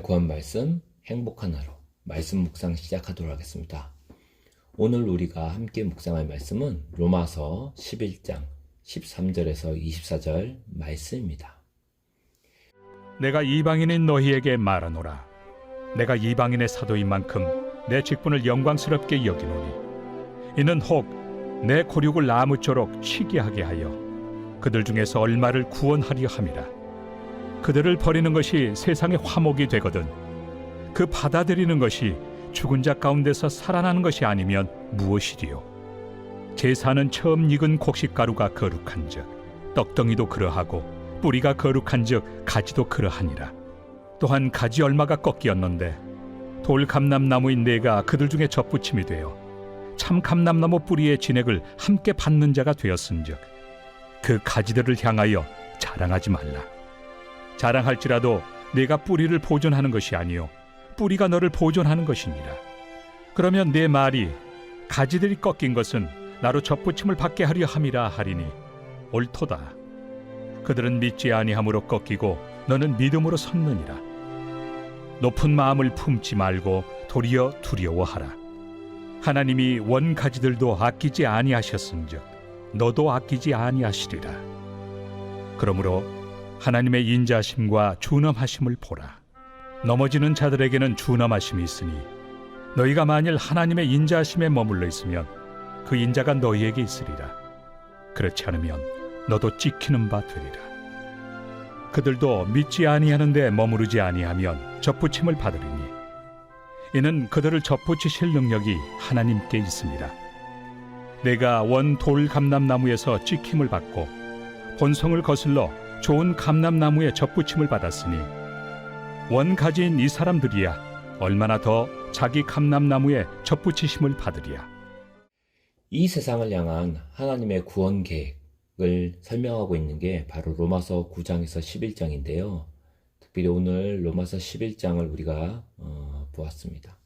하나님의 구원 말씀, 행복한 하루, 말씀 묵상 시작하도록 하겠습니다. 오늘 우리가 함께 묵상할 말씀은 로마서 11장 13절에서 24절 말씀입니다. 내가 이방인인 너희에게 말하노라. 내가 이방인의 사도인 만큼 내 직분을 영광스럽게 여기노니 이는 혹 내 고륙을 나무쪼록 쉬게 하게 하여 그들 중에서 얼마를 구원하려 함이라. 그들을 버리는 것이 세상의 화목이 되거든 그 받아들이는 것이 죽은 자 가운데서 살아나는 것이 아니면 무엇이리요? 제사는 처음 익은 곡식가루가 거룩한즉 떡덩이도 그러하고 뿌리가 거룩한즉 가지도 그러하니라. 또한 가지 얼마가 꺾이었는데 돌 감람나무인 내가 그들 중에 접붙임이 되어 참 감람나무 뿌리의 진액을 함께 받는 자가 되었은즉 그 가지들을 향하여 자랑하지 말라. 자랑할지라도 내가 뿌리를 보존하는 것이 아니요 뿌리가 너를 보존하는 것이니라. 그러면 내 말이 가지들이 꺾인 것은 나로 접붙임을 받게 하려 함이라 하리니 옳도다. 그들은 믿지 아니함으로 꺾이고 너는 믿음으로 섰느니라. 높은 마음을 품지 말고 도리어 두려워하라. 하나님이 원 가지들도 아끼지 아니하셨은즉 너도 아끼지 아니하시리라. 그러므로 하나님의 인자하심과 준엄하심을 보라. 넘어지는 자들에게는 준엄하심이 있으니 너희가 만일 하나님의 인자하심에 머물러 있으면 그 인자가 너희에게 있으리라. 그렇지 않으면 너도 찍히는 바 되리라. 그들도 믿지 아니하는데 머무르지 아니하면 접붙임을 받으리니 이는 그들을 접붙이실 능력이 하나님께 있습니다. 내가 원 돌 감람나무에서 찍힘을 받고 본성을 거슬러 좋은 감람나무에 접붙임을 받았으니 원 가지인 이 사람들이야 얼마나 더 자기 감람나무에 접붙이심을 받으리야. 이 세상을 향한 하나님의 구원 계획을 설명하고 있는 게 바로 로마서 9장에서 11장인데요. 특별히 오늘 로마서 11장을 우리가 보았습니다.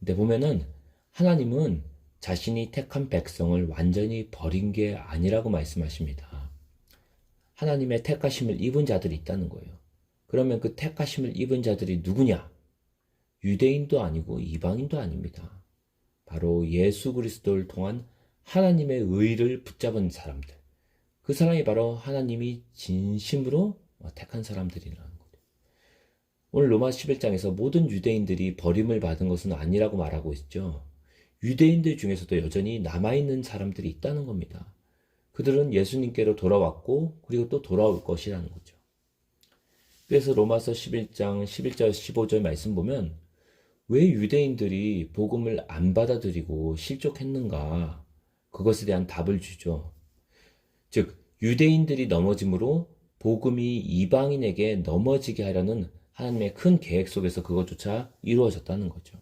근데 보면은 하나님은 자신이 택한 백성을 완전히 버린 게 아니라고 말씀하십니다. 하나님의 택하심을 입은 자들이 있다는 거예요. 그러면 그 택하심을 입은 자들이 누구냐? 유대인도 아니고 이방인도 아닙니다. 바로 예수 그리스도를 통한 하나님의 의를 붙잡은 사람들. 그 사람이 바로 하나님이 진심으로 택한 사람들이라는 거예요. 오늘 로마 11장에서 모든 유대인들이 버림을 받은 것은 아니라고 말하고 있죠. 유대인들 중에서도 여전히 남아있는 사람들이 있다는 겁니다. 그들은 예수님께로 돌아왔고 그리고 또 돌아올 것이라는 거죠. 그래서 로마서 11장 11절 15절 말씀 보면 왜 유대인들이 복음을 안 받아들이고 실족했는가? 그것에 대한 답을 주죠. 즉 유대인들이 넘어짐으로 복음이 이방인에게 넘어지게 하려는 하나님의 큰 계획 속에서 그것조차 이루어졌다는 거죠.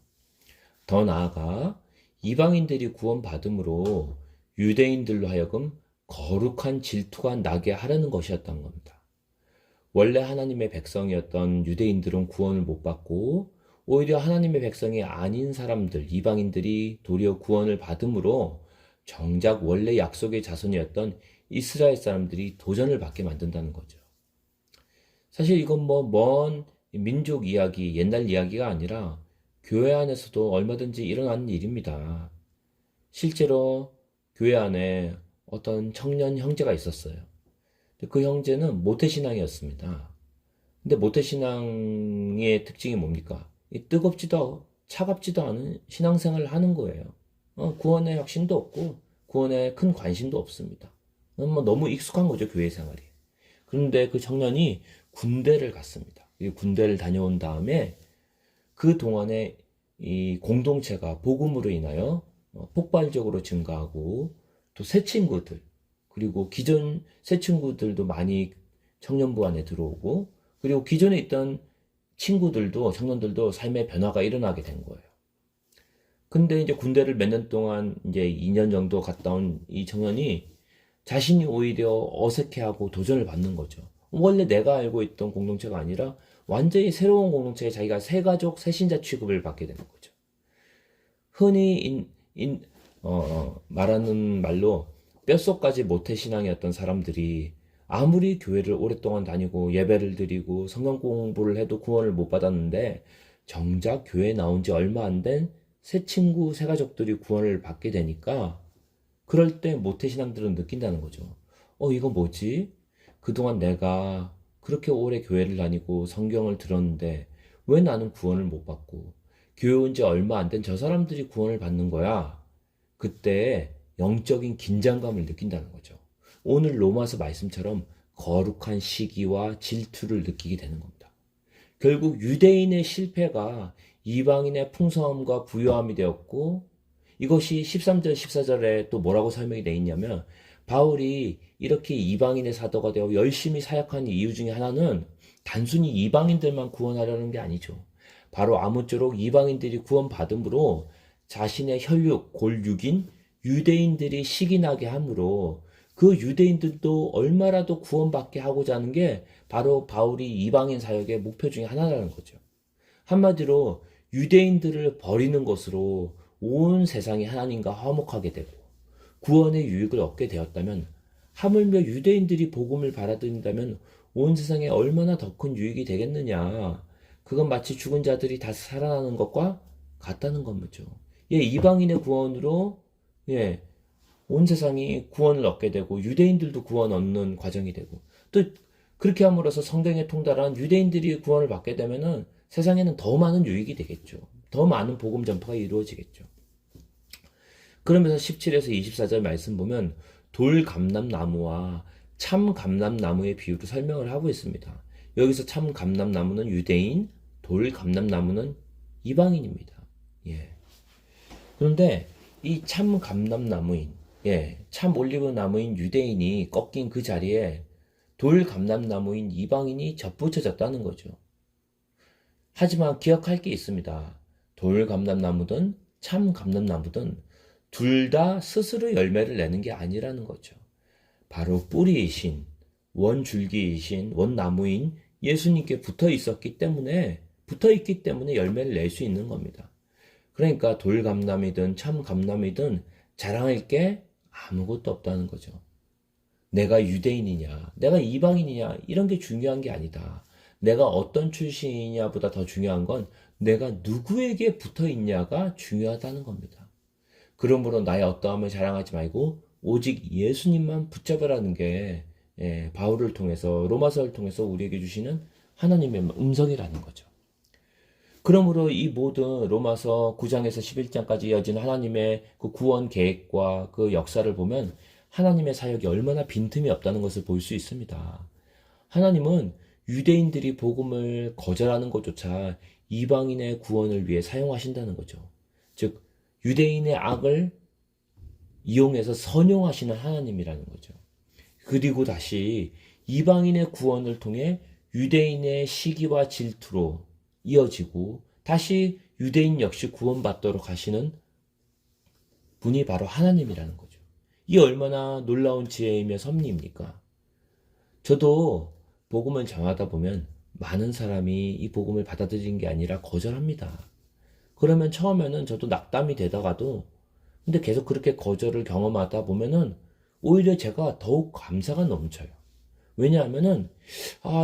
더 나아가 이방인들이 구원받음으로 유대인들로 하여금 거룩한 질투가 나게 하려는 것이었던 겁니다. 원래 하나님의 백성이었던 유대인들은 구원을 못 받고 오히려 하나님의 백성이 아닌 사람들, 이방인들이 도리어 구원을 받음으로 정작 원래 약속의 자손이었던 이스라엘 사람들이 도전을 받게 만든다는 거죠. 사실 이건 먼 민족 이야기, 옛날 이야기가 아니라 교회 안에서도 얼마든지 일어나는 일입니다. 실제로 교회 안에 어떤 청년 형제가 있었어요. 그 형제는 모태신앙이었습니다. 근데 모태신앙의 특징이 뭡니까? 뜨겁지도 차갑지도 않은 신앙생활을 하는 거예요. 구원에 확신도 없고 구원에 큰 관심도 없습니다. 너무 익숙한 거죠, 교회 생활이. 그런데 그 청년이 군대를 갔습니다. 군대를 다녀온 다음에 그 동안에 이 공동체가 복음으로 인하여 폭발적으로 증가하고 또 새 친구들 그리고 기존 새 친구들도 많이 청년부 안에 들어오고 그리고 기존에 있던 친구들도 청년들도 삶의 변화가 일어나게 된 거예요. 근데 이제 군대를 몇 년 동안 이제 2년 정도 갔다 온 이 청년이 자신이 오히려 어색해하고 도전을 받는 거죠. 원래 내가 알고 있던 공동체가 아니라 완전히 새로운 공동체에 자기가 새가족, 새신자 취급을 받게 되는 거죠. 흔히 말하는 말로 뼛속까지 모태신앙이었던 사람들이 아무리 교회를 오랫동안 다니고 예배를 드리고 성경 공부를 해도 구원을 못 받았는데 정작 교회에 나온 지 얼마 안 된 새 친구, 새 가족들이 구원을 받게 되니까 그럴 때 모태신앙들은 느낀다는 거죠. 이거 뭐지? 그동안 내가 그렇게 오래 교회를 다니고 성경을 들었는데 왜 나는 구원을 못 받고 교회 온 지 얼마 안 된 저 사람들이 구원을 받는 거야? 그때 영적인 긴장감을 느낀다는 거죠. 오늘 로마서 말씀처럼 거룩한 시기와 질투를 느끼게 되는 겁니다. 결국 유대인의 실패가 이방인의 풍성함과 부요함이 되었고 이것이 13절, 14절에 또 뭐라고 설명이 되어 있냐면 바울이 이렇게 이방인의 사도가 되어 열심히 사역한 이유 중에 하나는 단순히 이방인들만 구원하려는 게 아니죠. 바로 아무쪼록 이방인들이 구원받음으로 자신의 혈육, 골육인 유대인들이 시기나게 함으로 그 유대인들도 얼마라도 구원받게 하고자 하는 게 바로 바울이 이방인 사역의 목표 중에 하나라는 거죠. 한마디로 유대인들을 버리는 것으로 온 세상이 하나님과 화목하게 되고 구원의 유익을 얻게 되었다면 하물며 유대인들이 복음을 받아들인다면 온 세상에 얼마나 더 큰 유익이 되겠느냐. 그건 마치 죽은 자들이 다시 살아나는 것과 같다는 거죠. 이방인의 구원으로 온 세상이 구원을 얻게 되고 유대인들도 구원 얻는 과정이 되고 또 그렇게 함으로써 성경에 통달한 유대인들이 구원을 받게 되면은 세상에는 더 많은 유익이 되겠죠. 더 많은 복음 전파가 이루어지겠죠. 그러면서 17에서 24절 말씀 보면 돌 감람나무와 참 감람나무의 비유로 설명을 하고 있습니다. 여기서 참 감람나무는 유대인, 돌 감람나무는 이방인입니다. 그런데 이 참 감람나무인, 참 올리브 나무인 유대인이 꺾인 그 자리에 돌 감람나무인 이방인이 접붙여졌다는 거죠. 하지만 기억할 게 있습니다. 돌 감람나무든 참 감람나무든 둘 다 스스로 열매를 내는 게 아니라는 거죠. 바로 뿌리이신, 원줄기이신, 원나무인 예수님께 붙어 있기 때문에 열매를 낼 수 있는 겁니다. 그러니까 돌 감람이든 참 감람이든 자랑할 게 아무것도 없다는 거죠. 내가 유대인이냐, 내가 이방인이냐, 이런 게 중요한 게 아니다. 내가 어떤 출신이냐보다 더 중요한 건 내가 누구에게 붙어 있냐가 중요하다는 겁니다. 그러므로 나의 어떠함을 자랑하지 말고 오직 예수님만 붙잡으라는 게 바울을 통해서 로마서를 통해서 우리에게 주시는 하나님의 음성이라는 거죠. 그러므로 이 모든 로마서 9장에서 11장까지 이어진 하나님의 그 구원 계획과 그 역사를 보면 하나님의 사역이 얼마나 빈틈이 없다는 것을 볼 수 있습니다. 하나님은 유대인들이 복음을 거절하는 것조차 이방인의 구원을 위해 사용하신다는 거죠. 즉 유대인의 악을 이용해서 선용하시는 하나님이라는 거죠. 그리고 다시 이방인의 구원을 통해 유대인의 시기와 질투로 이어지고 다시 유대인 역시 구원받도록 하시는 분이 바로 하나님이라는 거죠. 이 얼마나 놀라운 지혜이며 섭리입니까? 저도 복음을 전하다 보면 많은 사람이 이 복음을 받아들이는 게 아니라 거절합니다. 그러면 처음에는 저도 낙담이 되다가도 근데 계속 그렇게 거절을 경험하다 보면은 오히려 제가 더욱 감사가 넘쳐요. 왜냐하면은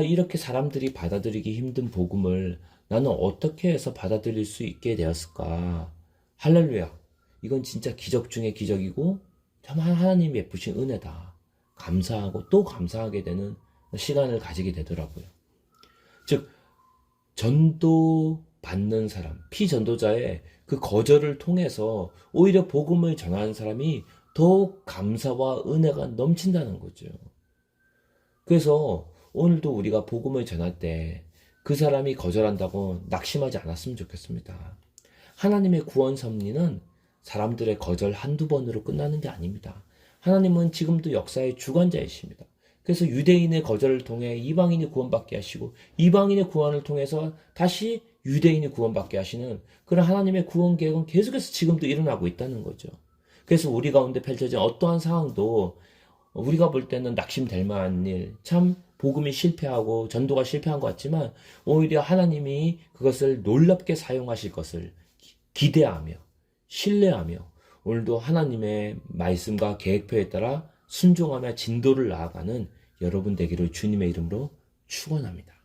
이렇게 사람들이 받아들이기 힘든 복음을 나는 어떻게 해서 받아들일 수 있게 되었을까? 할렐루야. 이건 진짜 기적 중에 기적이고 정말 하나님이 베푸신 은혜다. 감사하고 또 감사하게 되는 시간을 가지게 되더라고요. 즉 전도 받는 사람, 피전도자의 그 거절을 통해서 오히려 복음을 전하는 사람이 더욱 감사와 은혜가 넘친다는 거죠. 그래서 오늘도 우리가 복음을 전할 때 그 사람이 거절한다고 낙심하지 않았으면 좋겠습니다. 하나님의 구원 섭리는 사람들의 거절 한두 번으로 끝나는 게 아닙니다. 하나님은 지금도 역사의 주관자이십니다. 그래서 유대인의 거절을 통해 이방인이 구원받게 하시고 이방인의 구원을 통해서 다시 유대인이 구원받게 하시는 그런 하나님의 구원 계획은 계속해서 지금도 일어나고 있다는 거죠. 그래서 우리 가운데 펼쳐진 어떠한 상황도 우리가 볼 때는 낙심될 만한 일, 참 복음이 실패하고 전도가 실패한 것 같지만 오히려 하나님이 그것을 놀랍게 사용하실 것을 기대하며 신뢰하며 오늘도 하나님의 말씀과 계획표에 따라 순종하며 진도를 나아가는 여러분 되기를 주님의 이름으로 축원합니다.